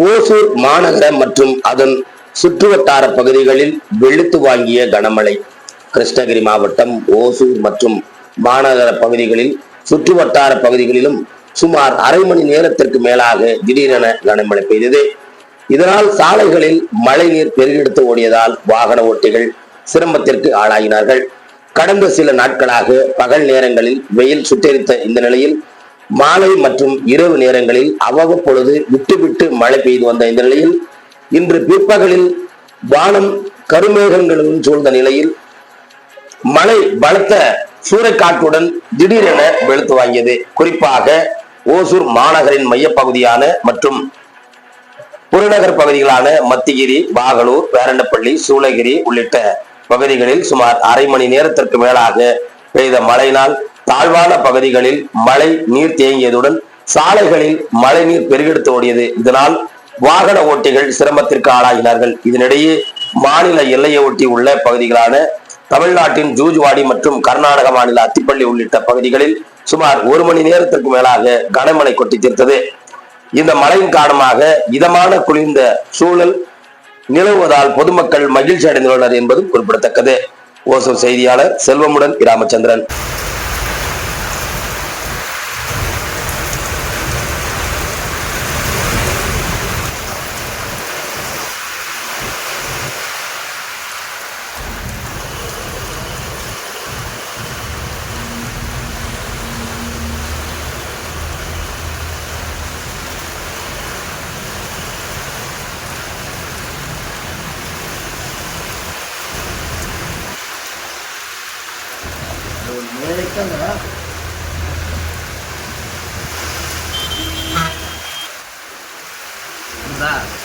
ஓசூர் மாநகர மற்றும் அதன் சுற்றுவட்டார பகுதிகளில் வெளுத்து வாங்கிய கனமழை. கிருஷ்ணகிரி மாவட்டம் ஓசூர் மற்றும் மாநகர பகுதிகளில் சுற்றுவட்டார பகுதிகளிலும் சுமார் அரை மணி நேரத்திற்கு மேலாக திடீரென கனமழை பெய்தது. இதனால் சாலைகளில் மழை நீர் பெருகெடுத்து ஓடியதால் வாகன ஓட்டிகள் சிரமத்திற்கு ஆளாகினார்கள். கடந்த சில நாட்களாக பகல் நேரங்களில் வெயில் சுட்டெரித்த இந்த நிலையில் மாலை மற்றும் இரவு நேரங்களில் அவ்வப்பொழுது விட்டு விட்டு மழை பெய்து வந்த இந்த நிலையில் இன்று பிற்பகலில் வானம் கருமேகங்களுடன் சூழ்ந்த நிலையில் மழை பலத்த சூறைக்காற்றுடன் திடீரென வெளுத்து வாங்கியது. குறிப்பாக ஓசூர் மாநகரின் மையப்பகுதியான மற்றும் புறநகர் பகுதிகளான மத்திகிரி, பாகலூர், பேரண்டப்பள்ளி, சூளகிரி உள்ளிட்ட பகுதிகளில் சுமார் அரை மணி நேரத்திற்கு மேலாக பெய்த மழையினால் தாழ்வான பகுதிகளில் மழை நீர் தேங்கியதுடன் சாலைகளில் மழை நீர் பெருகெடுத்து ஓடியது. இதனால் வாகன ஓட்டிகள் சிரமத்திற்கு ஆளாகினார்கள். இதனிடையே மாநில எல்லையை ஒட்டி உள்ள பகுதிகளான தமிழ்நாட்டின் ஜூஜ்வாடி மற்றும் கர்நாடக மாநில அத்திப்பள்ளி உள்ளிட்ட பகுதிகளில் சுமார் ஒரு மணி நேரத்திற்கு மேலாக கனமழை கொட்டி தீர்த்தது. இந்த மழையின் காரணமாக இதமான குளிர்ந்த சூழல் நிலவுவதால் பொதுமக்கள் மகிழ்ச்சி அடைந்துள்ளனர் என்பதும் குறிப்பிடத்தக்கது. ஓசூர் செய்தியாளர் செல்வமுடன் ராமச்சந்திரன். Bentar.